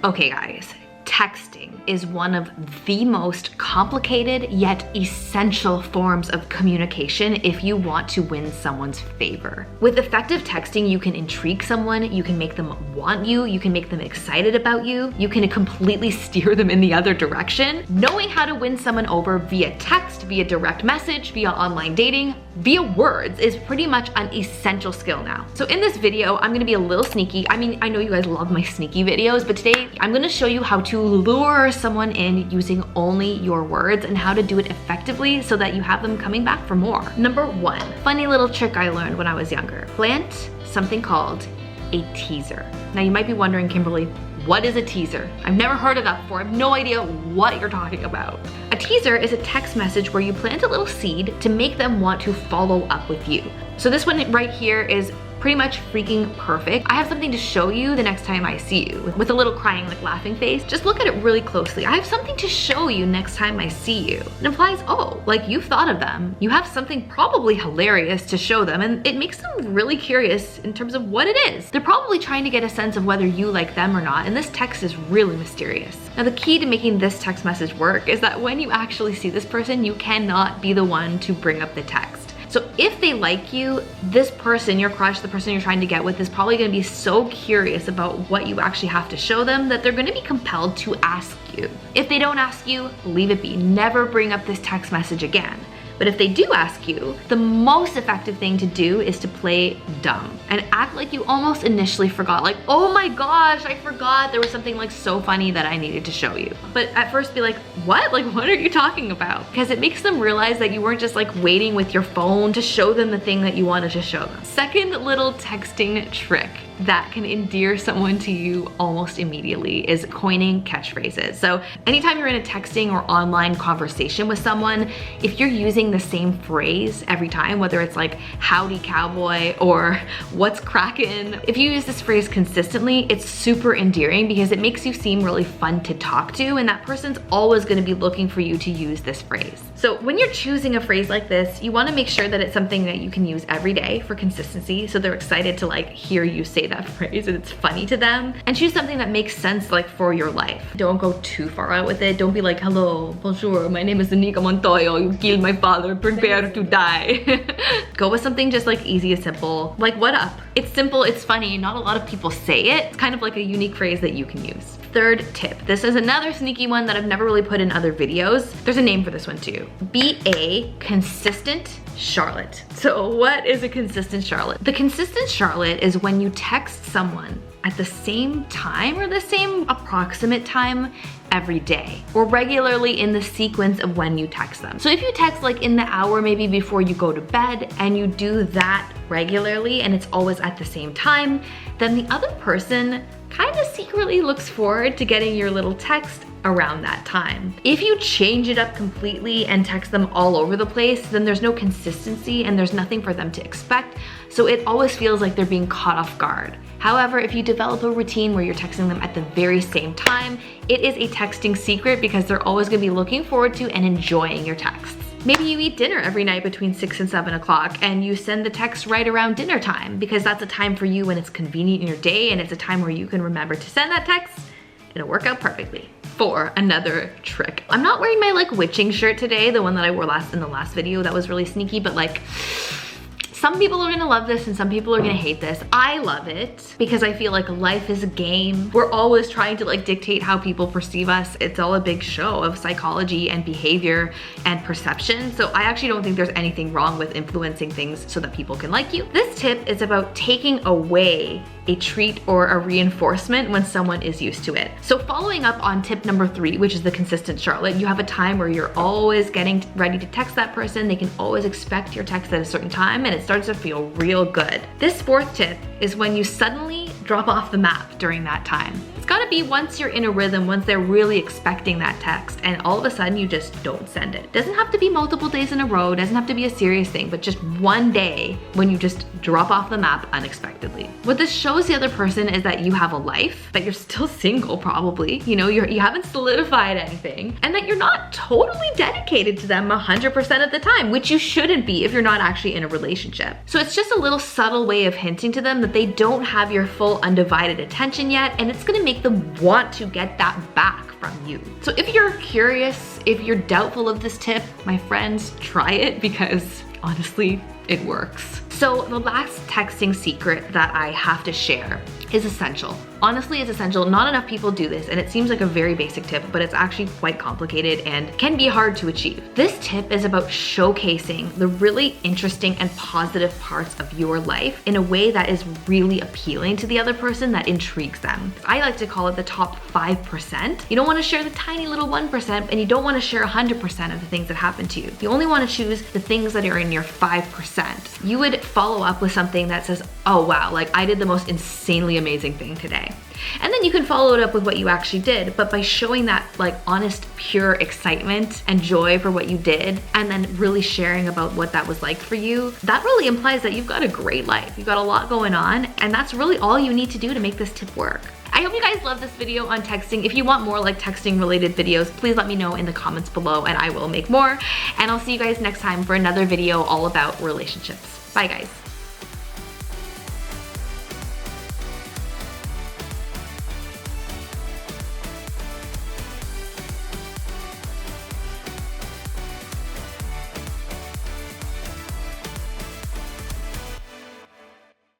Okay guys, texting is one of the most complicated yet essential forms of communication if you want to win someone's favor. With effective texting, you can intrigue someone, you can make them want you can make them excited about you can completely steer them in the other direction. Knowing how to win someone over via text, via direct message, via online dating, via words is pretty much an essential skill now. So in this video, I'm gonna be a little sneaky. I mean, I know you guys love my sneaky videos, but today I'm gonna show you how to lure someone in using only your words and how to do it effectively so that you have them coming back for more. Number 1, funny little trick I learned when I was younger. Plant something called a teaser. Now you might be wondering, Kimberly, what is a teaser? I've never heard of that before. I have no idea what you're talking about. A teaser is a text message where you plant a little seed to make them want to follow up with you. So this one right here is pretty much freaking perfect. I have something to show you the next time I see you with a little crying, like laughing face. Just look at it really closely. I have something to show you next time I see you. It implies, oh, like you've thought of them. You have something probably hilarious to show them, and it makes them really curious in terms of what it is. They're probably trying to get a sense of whether you like them or not, and this text is really mysterious. Now the key to making this text message work is that when you actually see this person, you cannot be the one to bring up the text. So if they like you, this person, your crush, the person you're trying to get with, is probably gonna be so curious about what you actually have to show them that they're gonna be compelled to ask you. If they don't ask you, leave it be. Never bring up this text message again. But if they do ask you, the most effective thing to do is to play dumb and act like you almost initially forgot. Like, oh my gosh, I forgot there was something like so funny that I needed to show you. But at first be like, what? Like, what are you talking about? Because it makes them realize that you weren't just like waiting with your phone to show them the thing that you wanted to show them. Second little texting trick that can endear someone to you almost immediately is coining catchphrases. So anytime you're in a texting or online conversation with someone, if you're using the same phrase every time, whether it's like howdy cowboy or what's crackin', if you use this phrase consistently, it's super endearing because it makes you seem really fun to talk to, and that person's always gonna be looking for you to use this phrase. So when you're choosing a phrase like this, you wanna make sure that it's something that you can use every day for consistency, so they're excited to like hear you say that phrase and it's funny to them. And choose something that makes sense like for your life. Don't go too far out with it. Don't be like, hello, bonjour, my name is Anika Montoyo, you killed my father, prepare to die. Go with something just like easy and simple, like what up? It's simple, it's funny, not a lot of people say it. It's kind of like a unique phrase that you can use. Third tip, this is another sneaky one that I've never really put in other videos. There's a name for this one too. Be a consistent Charlotte. So what is a consistent Charlotte? The consistent Charlotte is when you text someone at the same time or the same approximate time every day, or regularly in the sequence of when you text them. So if you text like in the hour maybe before you go to bed and you do that regularly and it's always at the same time, then the other person kind of secretly looks forward to getting your little text around that time. If you change it up completely and text them all over the place, then there's no consistency and there's nothing for them to expect, so it always feels like they're being caught off guard. However, if you develop a routine where you're texting them at the very same time, it is a texting secret because they're always gonna be looking forward to and enjoying your texts. Maybe you eat dinner every night between 6 and 7 o'clock and you send the text right around dinner time because that's a time for you when it's convenient in your day and it's a time where you can remember to send that text. It'll work out perfectly. For another trick. I'm not wearing my like witching shirt today, the one that I wore in the last video that was really sneaky, but like, some people are gonna love this and some people are gonna hate this. I love it because I feel like life is a game. We're always trying to like dictate how people perceive us. It's all a big show of psychology and behavior and perception. So I actually don't think there's anything wrong with influencing things so that people can like you. This tip is about taking away a treat or a reinforcement when someone is used to it. So following up on tip number 3, which is the consistent Charlotte, you have a time where you're always getting ready to text that person. They can always expect your text at a certain time and it starts to feel real good. This 4th tip is when you suddenly drop off the map during that time. It's gotta be once you're in a rhythm, once they're really expecting that text and all of a sudden you just don't send it. Doesn't have to be multiple days in a row, doesn't have to be a serious thing, but just one day when you just drop off the map unexpectedly. What this shows the other person is that you have a life, that you're still single probably, you know, you haven't solidified anything, and that you're not totally dedicated to them 100% of the time, which you shouldn't be if you're not actually in a relationship. So it's just a little subtle way of hinting to them that they don't have your full full undivided attention yet, and it's gonna make them want to get that back from you. So if you're curious, if you're doubtful of this tip, my friends, try it because honestly, it works. So the last texting secret that I have to share is essential. Honestly, it's essential. Not enough people do this, and it seems like a very basic tip, but it's actually quite complicated and can be hard to achieve. This tip is about showcasing the really interesting and positive parts of your life in a way that is really appealing to the other person, that intrigues them. I like to call it the top 5%. You don't want to share the tiny little 1%, and you don't want to share 100% of the things that happen to you. You only want to choose the things that are in your 5%. You would follow up with something that says, oh wow, like I did the most insanely amazing thing today. And then you can follow it up with what you actually did, but by showing that like honest, pure excitement and joy for what you did, and then really sharing about what that was like for you, that really implies that you've got a great life. You've got a lot going on, and that's really all you need to do to make this tip work. I hope you guys love this video on texting. If you want more like texting related videos, please let me know in the comments below and I will make more. And I'll see you guys next time for another video all about relationships. Bye guys.